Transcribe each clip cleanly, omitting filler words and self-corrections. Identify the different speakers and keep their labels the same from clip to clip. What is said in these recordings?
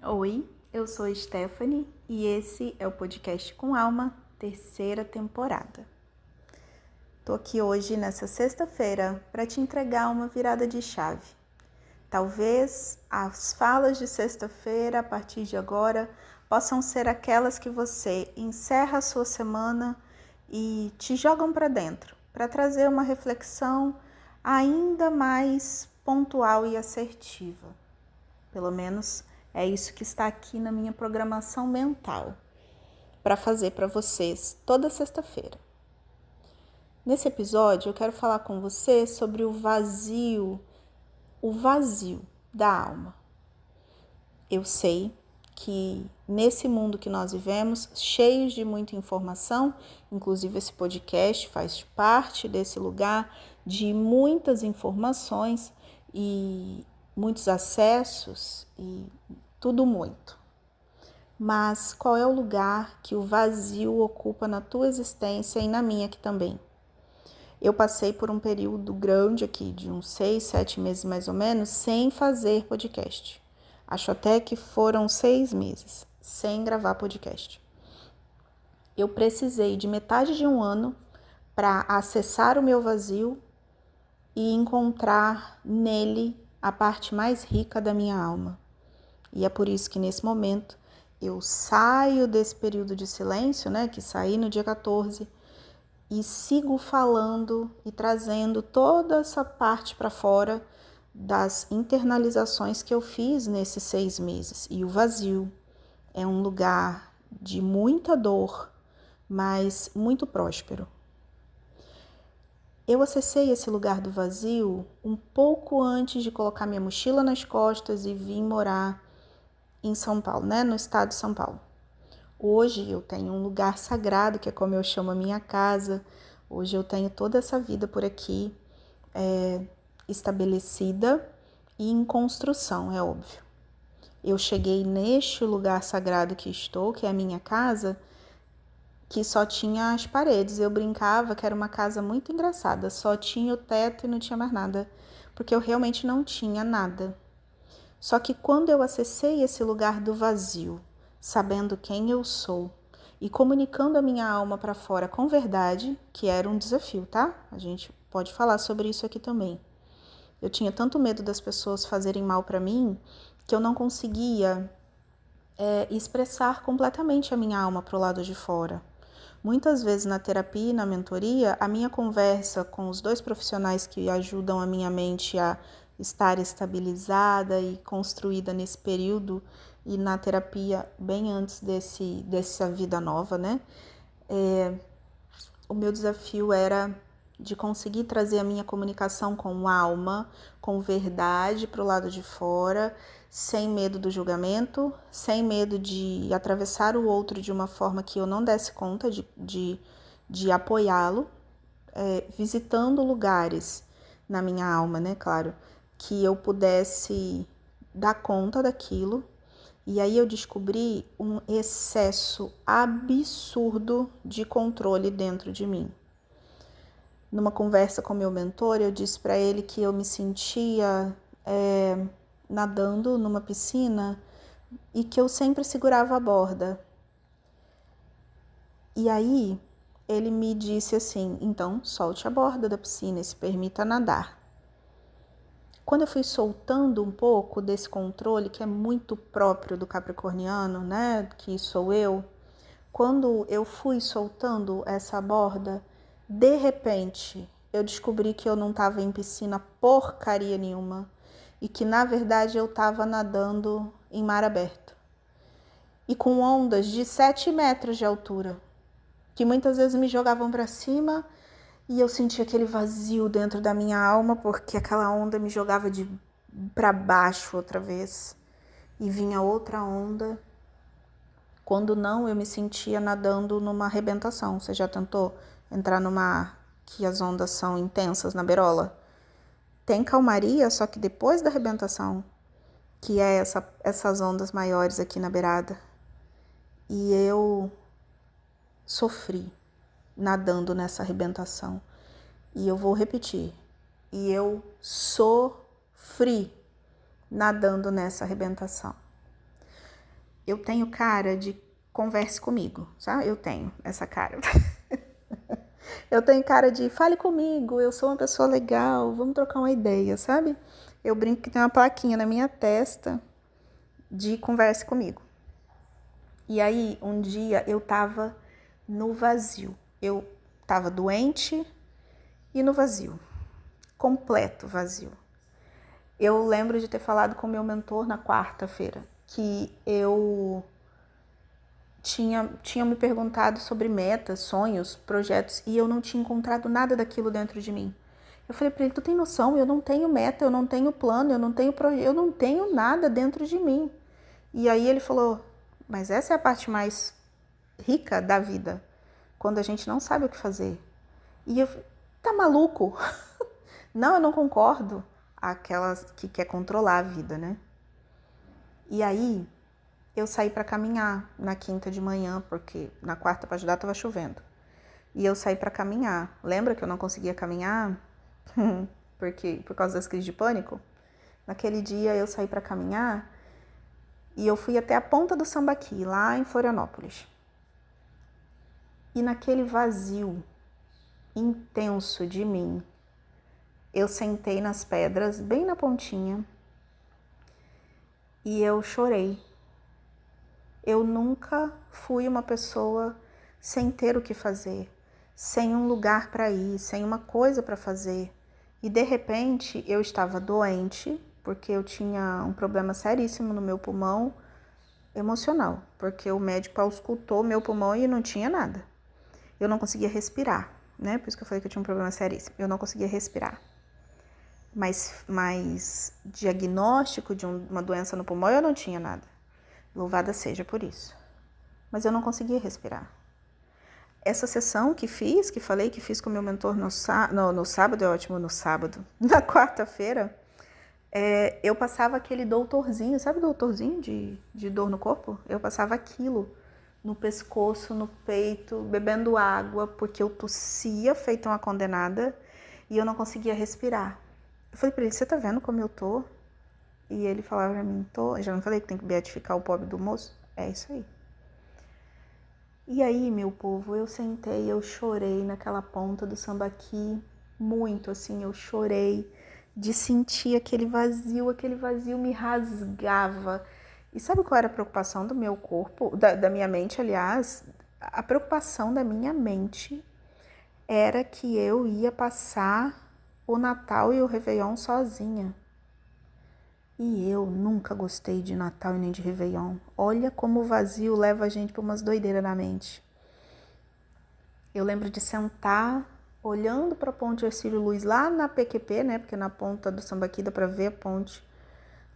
Speaker 1: Oi, eu sou Stephanie e esse é o Podcast com Alma, terceira temporada. Tô aqui hoje nessa sexta-feira para te entregar uma virada de chave. Talvez as falas de sexta-feira, a partir de agora, possam ser aquelas que você encerra a sua semana e te jogam para dentro, para trazer uma reflexão ainda mais pontual e assertiva. Pelo menos é isso que está aqui na minha programação mental para fazer para vocês toda sexta-feira. Nesse episódio eu quero falar com você sobre o vazio da alma. Eu sei que nesse mundo que nós vivemos, cheios de muita informação, inclusive esse podcast faz parte desse lugar de muitas informações e muitos acessos e tudo muito. Mas qual é o lugar que o vazio ocupa na tua existência e na minha aqui também? Eu passei por um período grande aqui, de uns 6, 7 meses mais ou menos, sem fazer podcast. Acho até que foram 6 meses sem gravar podcast. Eu precisei de metade de um ano para acessar o meu vazio e encontrar nele a parte mais rica da minha alma. E é por isso que nesse momento eu saio desse período de silêncio, que saí no dia 14, e sigo falando e trazendo toda essa parte para fora das internalizações que eu fiz nesses 6 meses. E o vazio é um lugar de muita dor, mas muito próspero. Eu acessei esse lugar do vazio um pouco antes de colocar minha mochila nas costas e vir morar em São Paulo, no estado de São Paulo. Hoje eu tenho um lugar sagrado, que é como eu chamo a minha casa. Hoje eu tenho toda essa vida por aqui, estabelecida e em construção, é óbvio. Eu cheguei neste lugar sagrado que estou, que é a minha casa, que só tinha as paredes. Eu brincava que era uma casa muito engraçada, só tinha o teto e não tinha mais nada, porque eu realmente não tinha nada. Só que quando eu acessei esse lugar do vazio, sabendo quem eu sou e comunicando a minha alma para fora com verdade, que era um desafio, tá? A gente pode falar sobre isso aqui também. Eu tinha tanto medo das pessoas fazerem mal para mim que eu não conseguia expressar completamente a minha alma para o lado de fora. Muitas vezes na terapia e na mentoria, a minha conversa com os 2 profissionais que ajudam a minha mente a estar estabilizada e construída nesse período e na terapia bem antes dessa vida nova, o meu desafio era de conseguir trazer a minha comunicação com alma, com verdade para o lado de fora, sem medo do julgamento, sem medo de atravessar o outro de uma forma que eu não desse conta de apoiá-lo, visitando lugares na minha alma, claro, que eu pudesse dar conta daquilo. E aí eu descobri um excesso absurdo de controle dentro de mim. Numa conversa com meu mentor, eu disse para ele que eu me sentia nadando numa piscina e que eu sempre segurava a borda. E aí ele me disse assim: então solte a borda da piscina e se permita nadar. Quando eu fui soltando um pouco desse controle, que é muito próprio do capricorniano, que sou eu, quando eu fui soltando essa borda, de repente eu descobri que eu não estava em piscina porcaria nenhuma e que na verdade eu estava nadando em mar aberto e com ondas de 7 metros de altura, que muitas vezes me jogavam para cima. E eu sentia aquele vazio dentro da minha alma, porque aquela onda me jogava para baixo outra vez. E vinha outra onda. Quando não, eu me sentia nadando numa arrebentação. Você já tentou entrar no mar que as ondas são intensas na beirola? Tem calmaria, só que depois da arrebentação, que é essas ondas maiores aqui na beirada. E eu sofri nadando nessa arrebentação. E eu vou repetir. E eu sofri nadando nessa arrebentação. eu tenho cara de converse comigo, sabe? Eu tenho essa cara. Eu tenho cara de fale comigo, eu sou uma pessoa legal, vamos trocar uma ideia, sabe? Eu brinco que tem uma plaquinha na minha testa de converse comigo. E aí, um dia eu tava no vazio. Eu tava doente e no vazio. Completo vazio. Eu lembro de ter falado com o meu mentor na quarta-feira que eu tinha me perguntado sobre metas, sonhos, projetos e eu não tinha encontrado nada daquilo dentro de mim. Eu falei para ele, tu tem noção? Eu não tenho meta, eu não tenho plano, eu não tenho projeto, eu não tenho nada dentro de mim. E aí ele falou, mas essa é a parte mais rica da vida, quando a gente não sabe o que fazer. E eu, tá maluco? Não, eu não concordo. Aquelas que quer controlar a vida, né? E aí eu saí para caminhar na quinta de manhã, porque na quarta para ajudar estava chovendo. E eu saí para caminhar. Lembra que eu não conseguia caminhar? Por causa das crises de pânico? Naquele dia eu saí para caminhar e eu fui até a ponta do Sambaqui, lá em Florianópolis. E naquele vazio intenso de mim, eu sentei nas pedras, bem na pontinha, e eu chorei. Eu nunca fui uma pessoa sem ter o que fazer, sem um lugar para ir, sem uma coisa para fazer. E de repente eu estava doente, porque eu tinha um problema seríssimo no meu pulmão emocional, porque o médico auscultou meu pulmão e não tinha nada. Eu não conseguia respirar, né? Por isso que eu falei que eu tinha um problema seríssimo. Eu não conseguia respirar. Mas diagnóstico de uma doença no pulmão eu não tinha nada. Louvada seja por isso. Mas eu não conseguia respirar. Essa sessão que falei que fiz com o meu mentor no sábado, é ótimo, no sábado, na quarta-feira, eu passava aquele doutorzinho, sabe o doutorzinho de dor no corpo? Eu passava aquilo no pescoço, no peito, bebendo água, porque eu tossia feito uma condenada e eu não conseguia respirar. Eu falei pra ele, você tá vendo como eu tô? E ele falava pra mim, tô. Eu já não falei que tem que beatificar o pobre do moço? É isso aí. E aí, meu povo, eu sentei, eu chorei naquela ponta do Sambaqui, muito assim, eu chorei de sentir aquele vazio me rasgava. E sabe qual era a preocupação do meu corpo, da minha mente, aliás? A preocupação da minha mente era que eu ia passar o Natal e o Réveillon sozinha. E eu nunca gostei de Natal e nem de Réveillon. Olha como o vazio leva a gente para umas doideiras na mente. Eu lembro de sentar olhando para a ponte Ercílio Luz lá na PQP, né? Porque na ponta do Sambaqui dá para ver a ponte.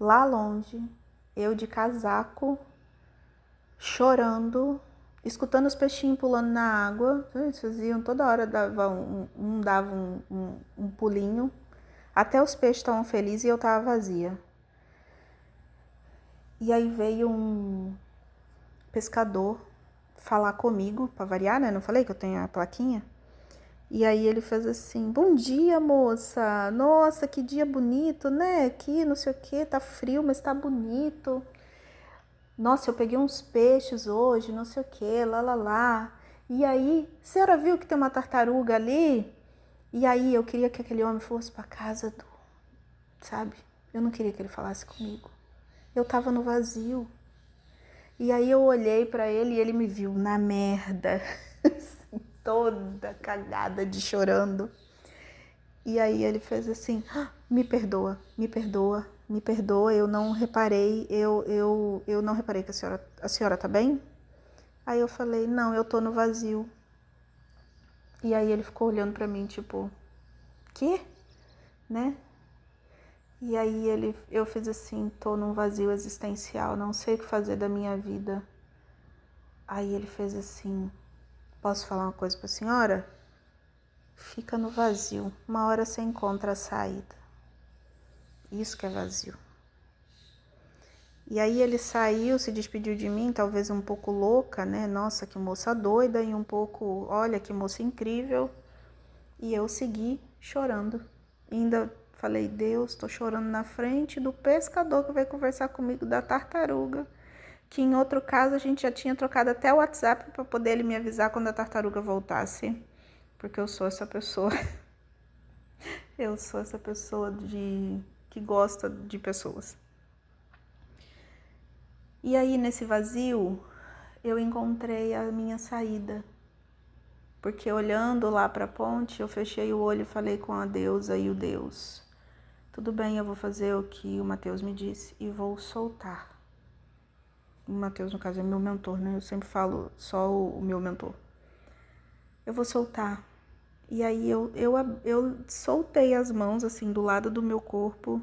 Speaker 1: Lá longe, eu de casaco, chorando, escutando os peixinhos pulando na água. Eles faziam toda hora, dava um pulinho. Até os peixes estavam felizes e eu estava vazia. E aí veio um pescador falar comigo, para variar, né? Não falei que eu tenho a plaquinha? E aí ele fez assim, bom dia, moça. Nossa, que dia bonito, né? Aqui, não sei o que, tá frio, mas tá bonito. Nossa, eu peguei uns peixes hoje, não sei o que, lá. E aí, a senhora viu que tem uma tartaruga ali? E aí eu queria que aquele homem fosse para casa sabe? Eu não queria que ele falasse comigo. Eu tava no vazio. E aí eu olhei pra ele e ele me viu na merda, toda cagada de chorando. E aí ele fez assim, me perdoa, eu não reparei, eu não reparei que a senhora tá bem? Aí eu falei, não, eu tô no vazio. E aí ele ficou olhando pra mim, tipo, quê? Né? E aí eu fiz assim, tô num vazio existencial, não sei o que fazer da minha vida. Aí ele fez assim, posso falar uma coisa pra senhora? Fica no vazio, uma hora você encontra a saída. Isso que é vazio. E aí ele saiu, se despediu de mim, talvez um pouco louca, né? Nossa, que moça doida, e um pouco, olha que moça incrível. E eu segui chorando. Ainda falei, Deus, tô chorando na frente do pescador que veio conversar comigo da tartaruga. que em outro caso a gente já tinha trocado até o WhatsApp para poder ele me avisar quando a tartaruga voltasse, porque eu sou essa pessoa. Eu sou essa pessoa que gosta de pessoas. E aí, nesse vazio, eu encontrei a minha saída. Porque olhando lá para a ponte, eu fechei o olho e falei com a deusa e o Deus. Tudo bem, eu vou fazer o que o Mateus me disse e vou soltar. O Mateus, no caso, é meu mentor, né? Eu sempre falo só o meu mentor. Eu vou soltar. E aí eu soltei as mãos assim do lado do meu corpo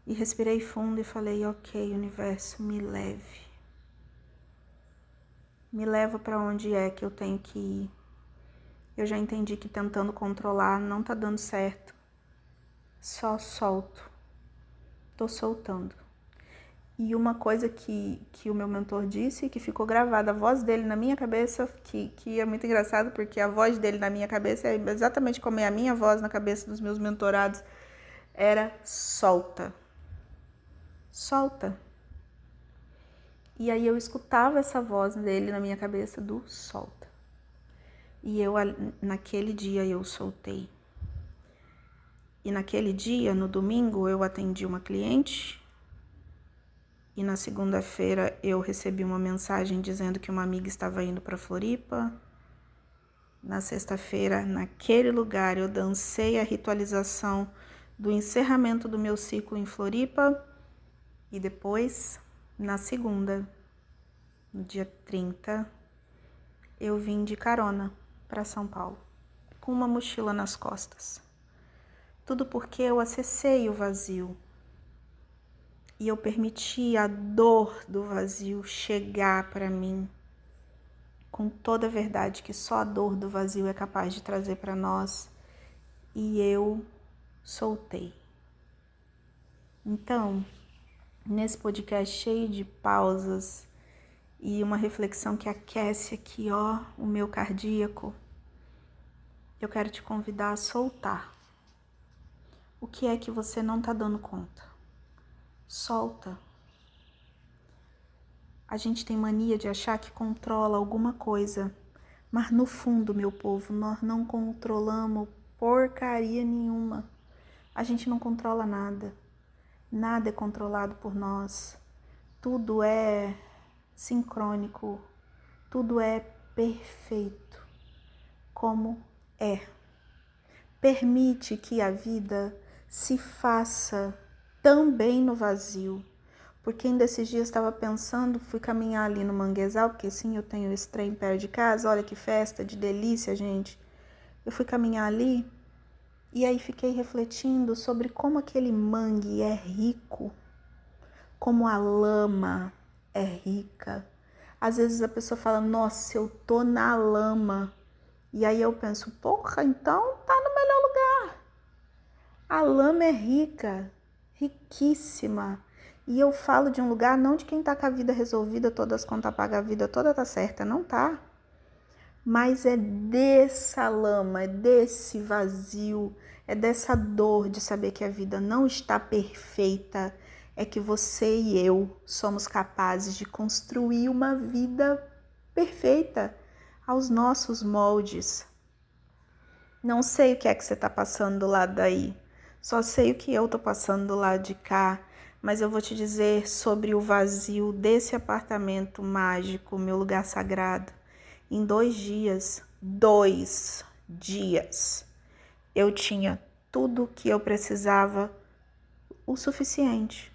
Speaker 1: e respirei fundo e falei: ok, universo, me leve. Me leva para onde é que eu tenho que ir. Eu já entendi que tentando controlar não tá dando certo. Só solto. Tô soltando. E uma coisa que o meu mentor disse, que ficou gravada, a voz dele na minha cabeça, que é muito engraçado, porque a voz dele na minha cabeça é exatamente como é a minha voz na cabeça dos meus mentorados, era solta. Solta. E aí eu escutava essa voz dele na minha cabeça do solta. E naquele dia eu soltei. E naquele dia, no domingo, eu atendi uma cliente. E na segunda-feira eu recebi uma mensagem dizendo que uma amiga estava indo para Floripa. Na sexta-feira, naquele lugar, eu dancei a ritualização do encerramento do meu ciclo em Floripa. E depois, na segunda, no dia 30, eu vim de carona para São Paulo, com uma mochila nas costas. Tudo porque eu acessei o vazio. E eu permiti a dor do vazio chegar para mim com toda a verdade que só a dor do vazio é capaz de trazer para nós. E eu soltei. Então, nesse podcast cheio de pausas e uma reflexão que aquece aqui, ó, o meu cardíaco, eu quero te convidar a soltar. O que é que você não tá dando conta? Solta. A gente tem mania de achar que controla alguma coisa, mas no fundo, meu povo, nós não controlamos porcaria nenhuma. A gente não controla nada. Nada é controlado por nós. Tudo é sincrônico. Tudo é perfeito. Como é. Permite que a vida se faça também no vazio. Porque ainda esses dias estava pensando, fui caminhar ali no manguezal, porque sim, eu tenho esse trem perto de casa, olha que festa de delícia, gente. Eu fui caminhar ali e aí fiquei refletindo sobre como aquele mangue é rico, como a lama é rica. Às vezes a pessoa fala, nossa, eu tô na lama. E aí eu penso, porra, então tá no melhor lugar. A lama é rica, riquíssima. E eu falo de um lugar não de quem tá com a vida resolvida, todas as contas pagas, a vida toda tá certa, não tá. Mas é dessa lama, é desse vazio, é dessa dor de saber que a vida não está perfeita, é que você e eu somos capazes de construir uma vida perfeita aos nossos moldes. Não sei o que é que você tá passando do lado daí, só sei o que eu tô passando do lado de cá. Mas eu vou te dizer sobre o vazio desse apartamento mágico, meu lugar sagrado. Em 2 dias, eu tinha tudo o que eu precisava, o suficiente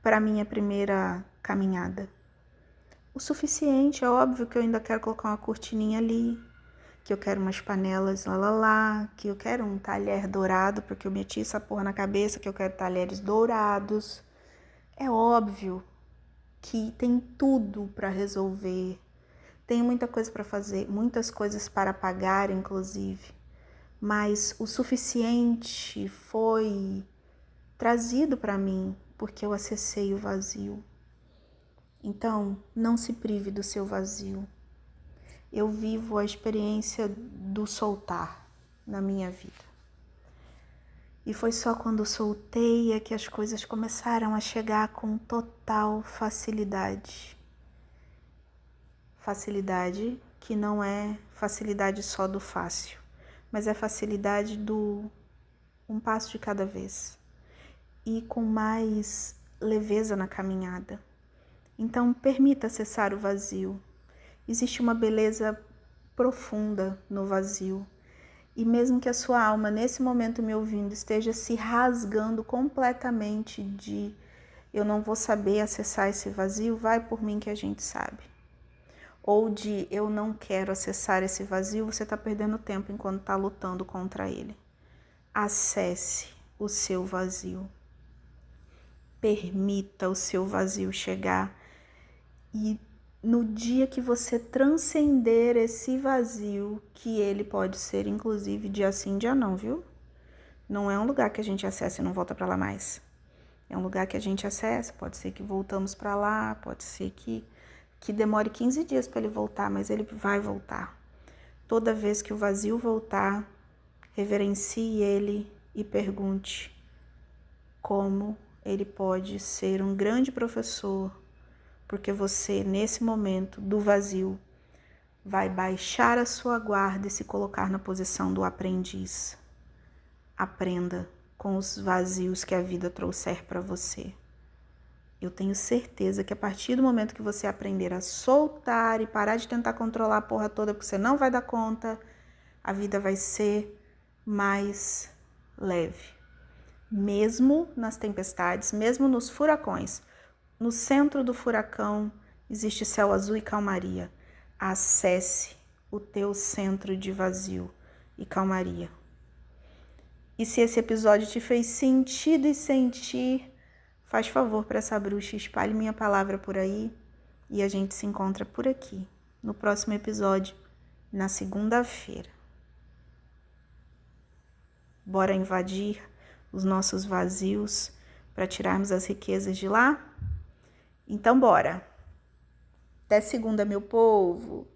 Speaker 1: para a minha primeira caminhada. O suficiente, é óbvio que eu ainda quero colocar uma cortininha ali, que eu quero umas panelas lá, que eu quero um talher dourado, porque eu meti essa porra na cabeça, que eu quero talheres dourados. É óbvio que tem tudo para resolver, tem muita coisa para fazer, muitas coisas para pagar, inclusive, mas o suficiente foi trazido para mim, porque eu acessei o vazio. Então, não se prive do seu vazio. Eu vivo a experiência do soltar na minha vida. E foi só quando soltei é que as coisas começaram a chegar com total facilidade. Facilidade que não é facilidade só do fácil, mas é facilidade do um passo de cada vez e com mais leveza na caminhada. Então, permita acessar o vazio. Existe uma beleza profunda no vazio. E mesmo que a sua alma, nesse momento me ouvindo, esteja se rasgando completamente de eu não vou saber acessar esse vazio, vai por mim que a gente sabe. Ou de eu não quero acessar esse vazio, você está perdendo tempo enquanto está lutando contra ele. Acesse o seu vazio. Permita o seu vazio chegar. E no dia que você transcender esse vazio, que ele pode ser inclusive dia sim, dia não, viu? Não é um lugar que a gente acessa e não volta para lá mais. É um lugar que a gente acessa, pode ser que voltamos para lá, pode ser que demore 15 dias para ele voltar, mas ele vai voltar. Toda vez que o vazio voltar, reverencie ele e pergunte como ele pode ser um grande professor, porque você, nesse momento do vazio, vai baixar a sua guarda e se colocar na posição do aprendiz. Aprenda com os vazios que a vida trouxer para você. Eu tenho certeza que a partir do momento que você aprender a soltar e parar de tentar controlar a porra toda, porque você não vai dar conta, a vida vai ser mais leve. Mesmo nas tempestades, mesmo nos furacões, no centro do furacão existe céu azul e calmaria. Acesse o teu centro de vazio e calmaria. E se esse episódio te fez sentido e sentir, faz favor para essa bruxa, espalhe minha palavra por aí e a gente se encontra por aqui no próximo episódio, na segunda-feira. Bora invadir os nossos vazios para tirarmos as riquezas de lá? Então bora! Até segunda, meu povo!